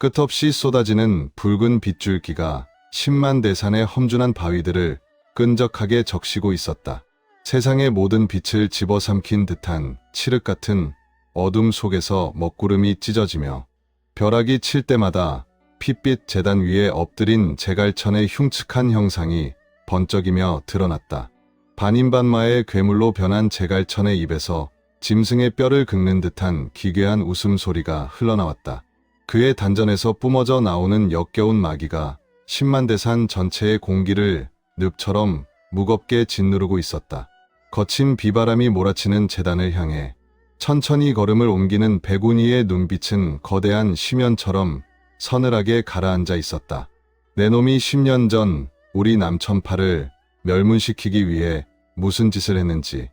끝없이 쏟아지는 붉은 빗줄기가 10만 대산의 험준한 바위들을 끈적하게 적시고 있었다. 세상의 모든 빛을 집어삼킨 듯한 칠흑 같은 어둠 속에서 먹구름이 찢어지며 벼락이 칠 때마다 핏빛 재단 위에 엎드린 제갈천의 흉측한 형상이 번쩍이며 드러났다. 반인반마의 괴물로 변한 제갈천의 입에서 짐승의 뼈를 긁는 듯한 기괴한 웃음소리가 흘러나왔다. 그의 단전에서 뿜어져 나오는 역겨운 마귀가 10만 대산 전체의 공기를 늪처럼 무겁게 짓누르고 있었다. 거친 비바람이 몰아치는 제단을 향해 천천히 걸음을 옮기는 백운이의 눈빛은 거대한 심연처럼 서늘하게 가라앉아 있었다. 내 놈이 10년 전 우리 남천파를 멸문시키기 위해 무슨 짓을 했는지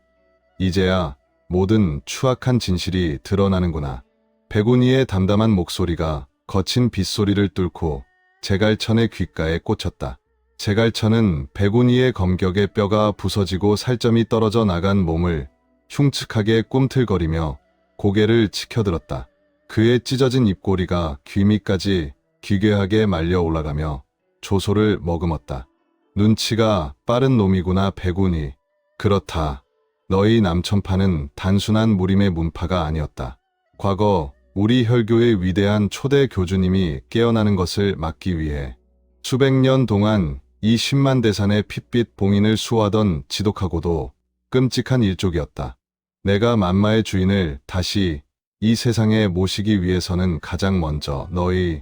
이제야 모든 추악한 진실이 드러나는구나. 백운이의 담담한 목소리가 거친 빗소리를 뚫고 제갈천의 귓가에 꽂혔다. 제갈천은 백운이의 검격에 뼈가 부서지고 살점이 떨어져 나간 몸을 흉측하게 꿈틀거리며 고개를 치켜들었다. 그의 찢어진 입꼬리가 귀 밑까지 기괴하게 말려 올라가며 조소를 머금었다. 눈치가 빠른 놈이구나 백운이. 그렇다. 너희 남천파는 단순한 무림의 문파가 아니었다. 과거 우리 혈교의 위대한 초대 교주님이 깨어나는 것을 막기 위해 수백 년 동안 이 10만 대산의 핏빛 봉인을 수호하던 지독하고도 끔찍한 일족이었다. 내가 만마의 주인을 다시 이 세상에 모시기 위해서는 가장 먼저 너희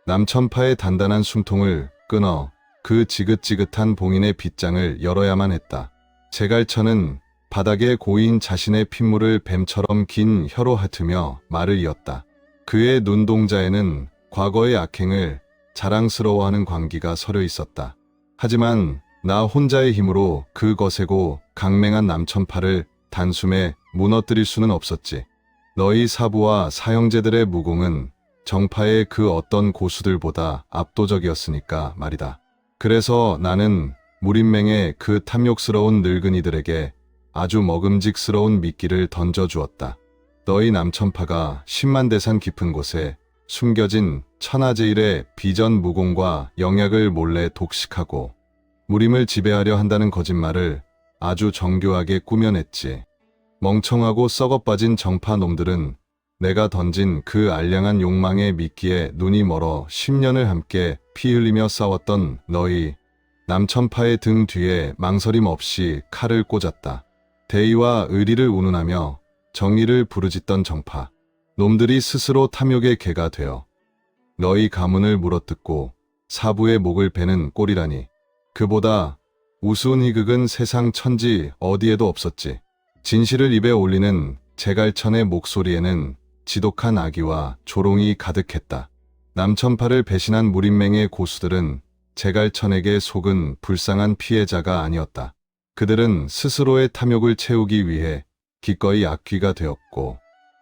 남천파의 단단한 숨통을 끊어 그 지긋지긋한 봉인의 빗장을 열어야만 했다. 제갈천은 바닥에 고인 자신의 핏물을 뱀처럼 긴 혀로 핥으며 말을 이었다. 그의 눈동자에는 과거의 악행을 자랑스러워하는 광기가 서려 있었다. 하지만 나 혼자의 힘으로 그 거세고 강맹한 남천파를 단숨에 무너뜨릴 수는 없었지. 너희 사부와 사형제들의 무공은 정파의 그 어떤 고수들보다 압도적이었으니까 말이다. 그래서 나는 무림맹의 그 탐욕스러운 늙은이들에게 아주 먹음직스러운 미끼를 던져주었다. 너희 남천파가 10만 대산 깊은 곳에 숨겨진 천하제일의 비전 무공과 영약을 몰래 독식하고 무림을 지배하려 한다는 거짓말을 아주 정교하게 꾸며냈지. 멍청하고 썩어빠진 정파 놈들은 내가 던진 그 알량한 욕망의 미끼에 눈이 멀어 10년을 함께 피 흘리며 싸웠던 너희 남천파의 등 뒤에 망설임 없이 칼을 꽂았다. 대의와 의리를 운운하며 정의를 부르짖던 정파. 놈들이 스스로 탐욕의 개가 되어 너희 가문을 물어뜯고 사부의 목을 베는 꼴이라니. 그보다 우스운 희극은 세상 천지 어디에도 없었지. 진실을 입에 올리는 제갈천의 목소리에는 지독한 악의와 조롱이 가득했다. 남천파를 배신한 무림맹의 고수들은 제갈천에게 속은 불쌍한 피해자가 아니었다. 그들은 스스로의 탐욕을 채우기 위해 기꺼이 악귀가 되었고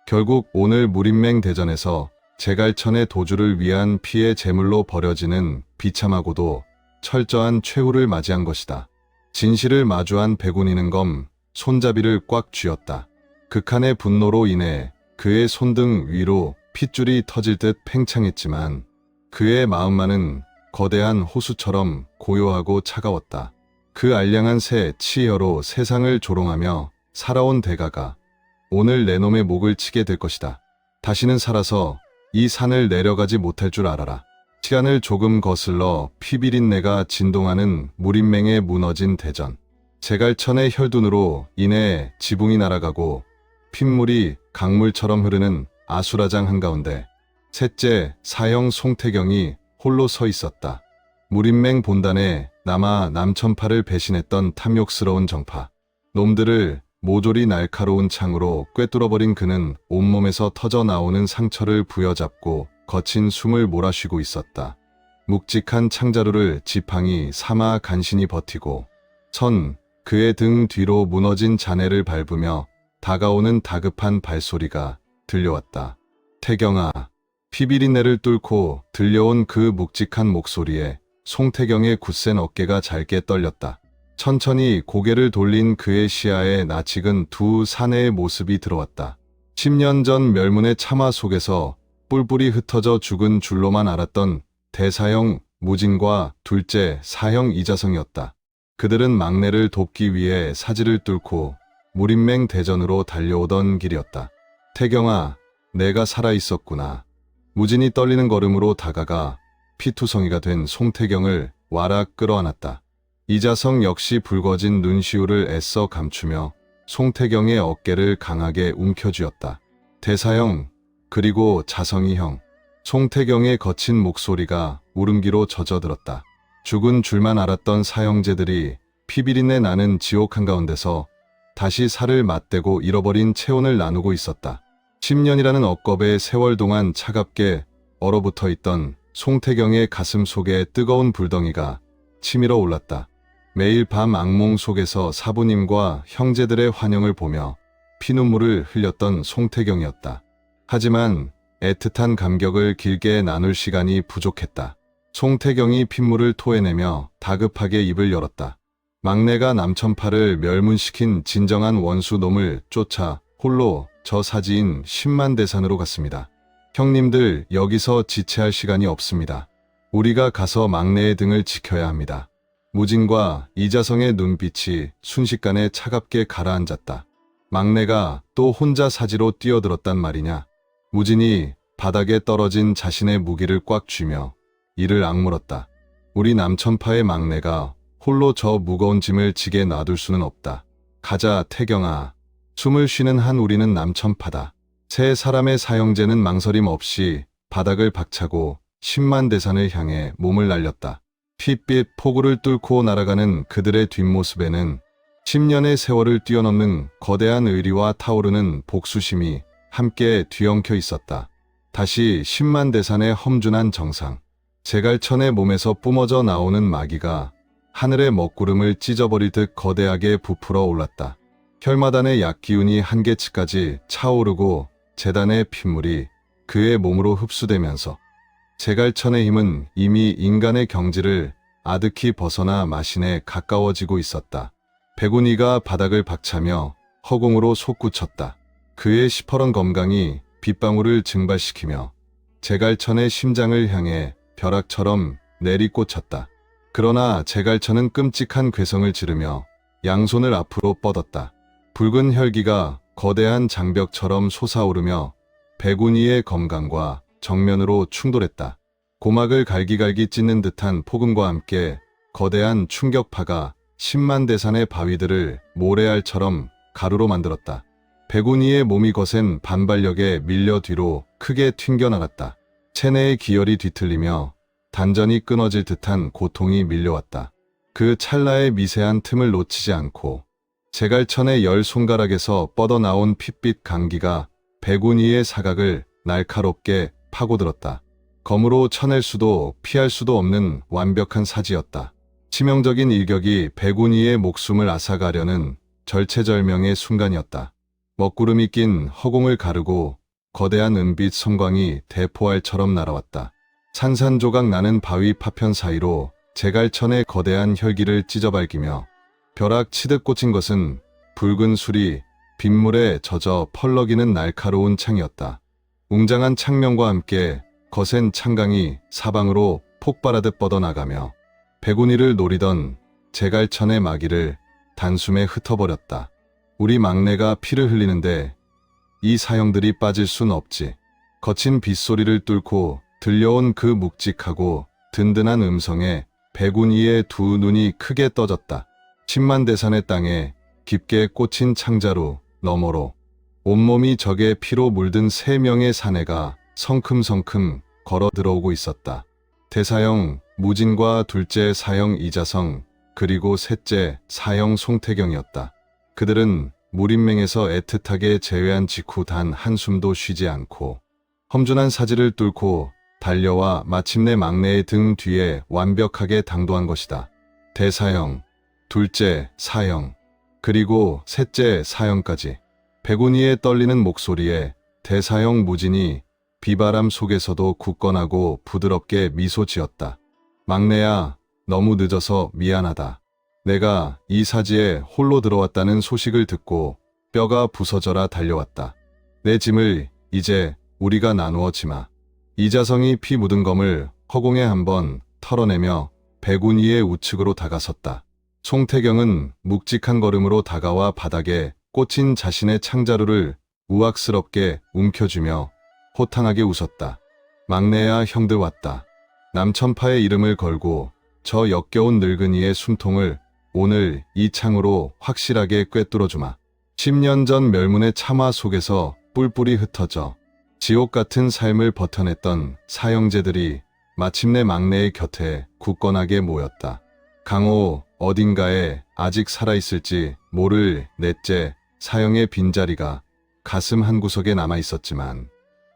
결국 오늘 무림맹 대전에서 제갈천의 도주를 위한 피의 제물로 버려지는 비참하고도 철저한 최후를 맞이한 것이다. 진실을 마주한 백운이는 검 손잡이를 꽉 쥐었다. 극한의 분노로 인해 그의 손등 위로 핏줄이 터질 듯 팽창했지만 그의 마음만은 거대한 호수처럼 고요하고 차가웠다. 그 알량한 새 치여로 세상을 조롱하며 살아온 대가가 오늘 내 놈의 목을 치게 될 것이다. 다시는 살아서 이 산을 내려가지 못할 줄 알아라. 시간을 조금 거슬러 피비린내가 진동하는 무림맹에 무너진 대전. 제갈천의 혈둔으로 인해 지붕이 날아가고 핏물이 강물처럼 흐르는 아수라장 한가운데 셋째 사형 송태경이 홀로 서 있었다. 무림맹 본단에 남아 남천파를 배신했던 탐욕스러운 정파. 놈들을 모조리 날카로운 창으로 꿰뚫어버린 그는 온몸에서 터져 나오는 상처를 부여잡고 거친 숨을 몰아쉬고 있었다. 묵직한 창자루를 지팡이 삼아 간신히 버티고 선 그의 등 뒤로 무너진 잔해를 밟으며 다가오는 다급한 발소리가 들려왔다. 태경아. 피비린내를 뚫고 들려온 그 묵직한 목소리에 송태경의 굳센 어깨가 잘게 떨렸다. 천천히 고개를 돌린 그의 시야에 낯익은 두 사내의 모습이 들어왔다. 10년 전 멸문의 참화 속에서 뿔뿔이 흩어져 죽은 줄로만 알았던 대사형 무진과 둘째 사형 이자성이었다. 그들은 막내를 돕기 위해 사지를 뚫고 무린맹 대전으로 달려오던 길이었다. 태경아, 내가 살아있었구나. 무진이 떨리는 걸음으로 다가가 피투성이가 된 송태경을 와락 끌어안았다. 이자성 역시 붉어진 눈시울을 애써 감추며 송태경의 어깨를 강하게 움켜쥐었다. 대사형, 그리고 자성이 형. 송태경의 거친 목소리가 울음기로 젖어들었다. 죽은 줄만 알았던 사형제들이 피비린내 나는 지옥 한가운데서 다시 살을 맞대고 잃어버린 체온을 나누고 있었다. 10년이라는 억겁의 세월 동안 차갑게 얼어붙어 있던 송태경의 가슴 속에 뜨거운 불덩이가 치밀어 올랐다. 매일 밤 악몽 속에서 사부님과 형제들의 환영을 보며 피눈물을 흘렸던 송태경이었다. 하지만 애틋한 감격을 길게 나눌 시간이 부족했다. 송태경이 핏물을 토해내며 다급하게 입을 열었다. 막내가 남천파를 멸문시킨 진정한 원수놈을 쫓아 홀로 저 사지인 10만 대산으로 갔습니다. 형님들, 여기서 지체할 시간이 없습니다. 우리가 가서 막내의 등을 지켜야 합니다. 무진과 이자성의 눈빛이 순식간에 차갑게 가라앉았다. 막내가 또 혼자 사지로 뛰어들었단 말이냐. 무진이 바닥에 떨어진 자신의 무기를 꽉 쥐며 이를 악물었다. 우리 남천파의 막내가 홀로 저 무거운 짐을 지게 놔둘 수는 없다. 가자, 태경아. 숨을 쉬는 한 우리는 남천파다. 세 사람의 사형제는 망설임 없이 바닥을 박차고 10만 대산을 향해 몸을 날렸다. 핏빛 폭우를 뚫고 날아가는 그들의 뒷모습에는 10년의 세월을 뛰어넘는 거대한 의리와 타오르는 복수심이 함께 뒤엉켜 있었다. 다시 10만 대산의 험준한 정상. 제갈천의 몸에서 뿜어져 나오는 마기가 하늘의 먹구름을 찢어버릴 듯 거대하게 부풀어 올랐다. 혈마단의 약기운이 한계치까지 차오르고 재단의 핏물이 그의 몸으로 흡수되면서 제갈천의 힘은 이미 인간의 경지를 아득히 벗어나 마신에 가까워지고 있었다. 백운이가 바닥을 박차며 허공으로 솟구쳤다. 그의 시퍼런 검강이 빗방울을 증발시키며 제갈천의 심장을 향해 벼락처럼 내리꽂혔다. 그러나 제갈천은 끔찍한 괴성을 지르며 양손을 앞으로 뻗었다. 붉은 혈기가 거대한 장벽처럼 솟아오르며 백운이의 검강과 정면으로 충돌했다. 고막을 갈기갈기 찢는 듯한 폭음과 함께 거대한 충격파가 10만 대산의 바위들을 모래알처럼 가루로 만들었다. 백운이의 몸이 거센 반발력에 밀려 뒤로 크게 튕겨나갔다. 체내의 기혈이 뒤틀리며 단전이 끊어질 듯한 고통이 밀려왔다. 그 찰나의 미세한 틈을 놓치지 않고 제갈천의 열 손가락에서 뻗어나온 핏빛 강기가 백운이의 사각을 날카롭게 파고들었다. 검으로 쳐낼 수도 피할 수도 없는 완벽한 사지였다. 치명적인 일격이 백운이의 목숨을 앗아가려는 절체절명의 순간이었다. 먹구름이 낀 허공을 가르고 거대한 은빛 성광이 대포알처럼 날아왔다. 산산조각 나는 바위 파편 사이로 제갈천의 거대한 혈기를 찢어발기며 벼락 치듯 꽂힌 것은 붉은 술이 빗물에 젖어 펄럭이는 날카로운 창이었다. 웅장한 창명과 함께 거센 창강이 사방으로 폭발하듯 뻗어나가며 백운이를 노리던 제갈천의 마기를 단숨에 흩어버렸다. 우리 막내가 피를 흘리는데 이 사형들이 빠질 순 없지. 거친 빗소리를 뚫고 들려온 그 묵직하고 든든한 음성에 백운이의 두 눈이 크게 떠졌다. 10만 대산의 땅에 깊게 꽂힌 창자루 너머로 온몸이 적의 피로 물든 3명의 사내가 성큼성큼 걸어 들어오고 있었다. 대사형 무진과 둘째 사형 이자성, 그리고 셋째 사형 송태경이었다. 그들은 무린맹에서 애틋하게 제외한 직후 단 한숨도 쉬지 않고 험준한 사지를 뚫고 달려와 마침내 막내의 등 뒤에 완벽하게 당도한 것이다. 대사형, 둘째 사형, 그리고 셋째 사형까지. 백운이의 떨리는 목소리에 대사형 무진이 비바람 속에서도 굳건하고 부드럽게 미소 지었다. 막내야, 너무 늦어서 미안하다. 내가 이 사지에 홀로 들어왔다는 소식을 듣고 뼈가 부서져라 달려왔다. 내 짐을 이제 우리가 나누어 지마. 이자성이 피 묻은 검을 허공에 한번 털어내며 백운이의 우측으로 다가섰다. 송태경은 묵직한 걸음으로 다가와 바닥에 꽂힌 자신의 창자루를 우악스럽게 움켜쥐며 호탕하게 웃었다. 막내야, 형들 왔다. 남천파의 이름을 걸고 저 역겨운 늙은이의 숨통을 오늘 이 창으로 확실하게 꿰뚫어주마. 10년 전 멸문의 참화 속에서 뿔뿔이 흩어져 지옥 같은 삶을 버텨냈던 사형제들이 마침내 막내의 곁에 굳건하게 모였다. 강호 어딘가에 아직 살아있을지 모를 넷째 사형의 빈자리가 가슴 한구석에 남아있었지만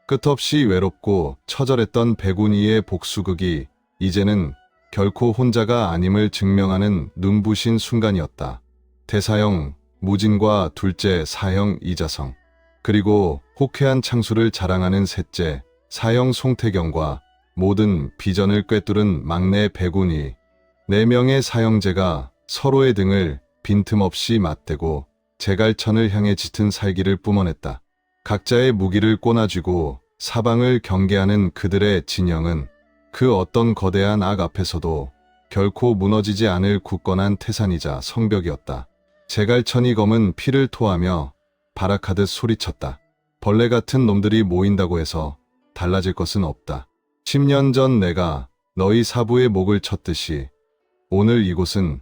끝없이 외롭고 처절했던 백운이의 복수극이 이제는 결코 혼자가 아님을 증명하는 눈부신 순간이었다. 대사형 무진과 둘째 사형 이자성, 그리고 호쾌한 창수를 자랑하는 셋째 사형 송태경과 모든 비전을 꿰뚫은 막내 백운이, 4명의 사형제가 서로의 등을 빈틈없이 맞대고 제갈천을 향해 짙은 살기를 뿜어냈다. 각자의 무기를 꼬나쥐고 사방을 경계하는 그들의 진영은 그 어떤 거대한 악 앞에서도 결코 무너지지 않을 굳건한 태산이자 성벽이었다. 제갈천이 검은 피를 토하며 발악하듯 소리쳤다. 벌레 같은 놈들이 모인다고 해서 달라질 것은 없다. 10년 전 내가 너희 사부의 목을 쳤듯이 오늘 이곳은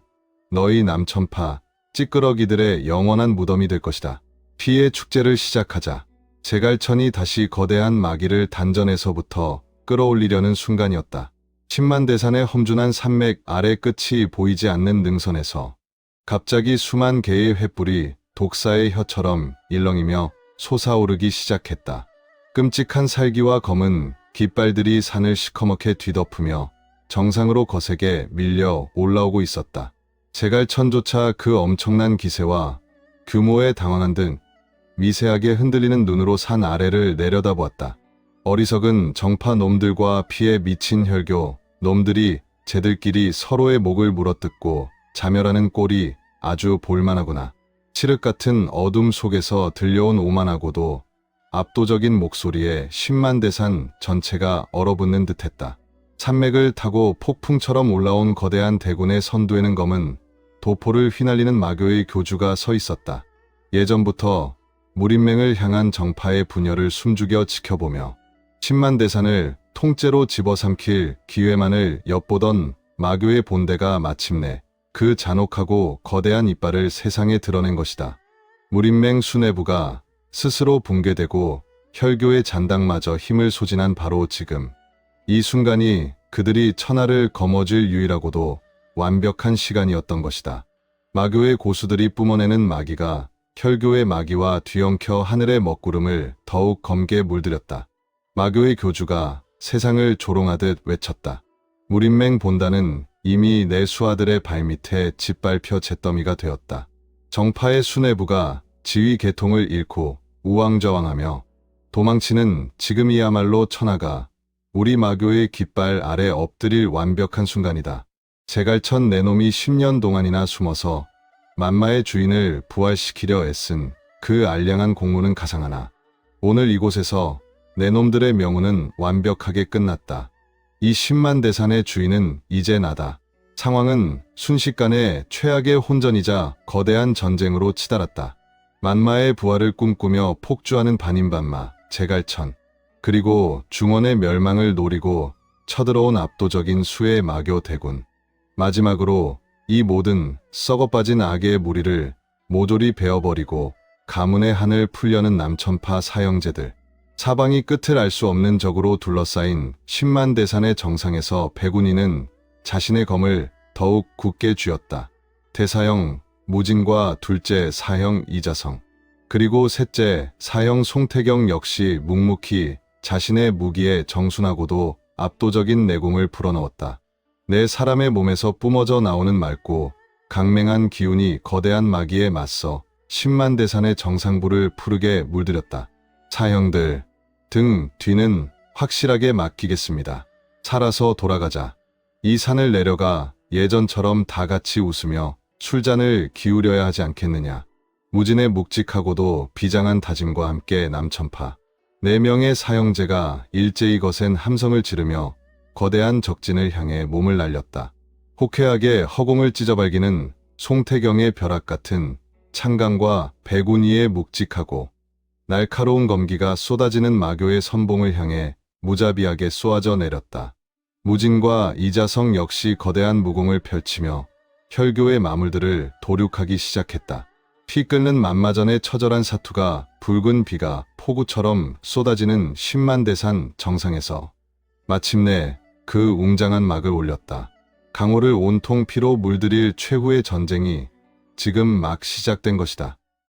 너희 남천파 찌끄러기들의 영원한 무덤이 될 것이다. 피의 축제를 시작하자. 제갈천이 다시 거대한 마기를 단전에서부터 끌어올리려는 순간이었다. 10만 대산의 험준한 산맥 아래 끝이 보이지 않는 능선에서 갑자기 수만 개의 횃불이 독사의 혀처럼 일렁이며 솟아오르기 시작했다. 끔찍한 살기와 검은 깃발들이 산을 시커멓게 뒤덮으며 정상으로 거세게 밀려 올라오고 있었다. 제갈천조차 그 엄청난 기세와 규모에 당황한 듯 미세하게 흔들리는 눈으로 산 아래를 내려다보았다. 어리석은 정파 놈들과 피에 미친 혈교 놈들이 쟤들끼리 서로의 목을 물어뜯고 자멸하는 꼴이 아주 볼만하구나. 칠흑 같은 어둠 속에서 들려온 오만하고도 압도적인 목소리에 10만 대산 전체가 얼어붙는 듯했다. 산맥을 타고 폭풍처럼 올라온 거대한 대군의 선두에는 검은 도포를 휘날리는 마교의 교주가 서 있었다. 예전부터 무림맹을 향한 정파의 분열을 숨죽여 지켜보며 10만 대산을 통째로 집어삼킬 기회만을 엿보던 마교의 본대가 마침내 그 잔혹하고 거대한 이빨을 세상에 드러낸 것이다. 무림맹 수뇌부가 스스로 붕괴되고 혈교의 잔당마저 힘을 소진한 바로 지금, 이 순간이 그들이 천하를 거머쥘 유일하고도 완벽한 시간이었던 것이다. 마교의 고수들이 뿜어내는 마기가 혈교의 마기와 뒤엉켜 하늘의 먹구름을 더욱 검게 물들였다. 마교의 교주가 세상을 조롱하듯 외쳤다. 무림맹 본단은 이미 내 수하들의 발밑에 짓밟혀 잿더미가 되었다. 정파의 수뇌부가 지휘 계통을 잃고 우왕좌왕하며 도망치는 지금이야말로 천하가 우리 마교의 깃발 아래 엎드릴 완벽한 순간이다. 제갈천 내놈이 10년 동안이나 숨어서 만마의 주인을 부활시키려 애쓴 그 알량한 공로는 가상하나 오늘 이곳에서 내놈들의 명운은 완벽하게 끝났다. 이 10만 대산의 주인은 이제 나다. 상황은 순식간에 최악의 혼전이자 거대한 전쟁으로 치달았다. 만마의 부활을 꿈꾸며 폭주하는 반인반마 제갈천, 그리고 중원의 멸망을 노리고 쳐들어온 압도적인 수의 마교 대군, 마지막으로 이 모든 썩어빠진 악의 무리를 모조리 베어버리고 가문의 한을 풀려는 남천파 사형제들, 사방이 끝을 알 수 없는 적으로 둘러싸인 10만 대산의 정상에서 백운이는 자신의 검을 더욱 굳게 쥐었다. 대사형 무진과 둘째 사형 이자성, 그리고 셋째 사형 송태경 역시 묵묵히 자신의 무기에 정순하고도 압도적인 내공을 불어넣었다. 내 사람의 몸에서 뿜어져 나오는 맑고 강맹한 기운이 거대한 마기에 맞서 10만 대산의 정상부를 푸르게 물들였다. 사형들, 등 뒤는 확실하게 맡기겠습니다. 살아서 돌아가자. 이 산을 내려가 예전처럼 다 같이 웃으며 술잔을 기울여야 하지 않겠느냐. 무진의 묵직하고도 비장한 다짐과 함께 남천파 4명의 사형제가 일제히 거센 함성을 지르며 거대한 적진을 향해 몸을 날렸다. 호쾌하게 허공을 찢어발기는 송태경의 벼락 같은 창강과 백운이의 묵직하고 날카로운 검기가 쏟아지는 마교의 선봉을 향해 무자비하게 쏘아져 내렸다. 무진과 이자성 역시 거대한 무공을 펼치며 혈교의 마물들을 도륙하기 시작했다. 피 끓는 만마전의 처절한 사투가 붉은 비가 폭우처럼 쏟아지는 10만 대산 정상에서 마침내 그 웅장한 막을 올렸다. 강호를 온통 피로 물들일 최후의 전쟁이 지금 막 시작된 것이다.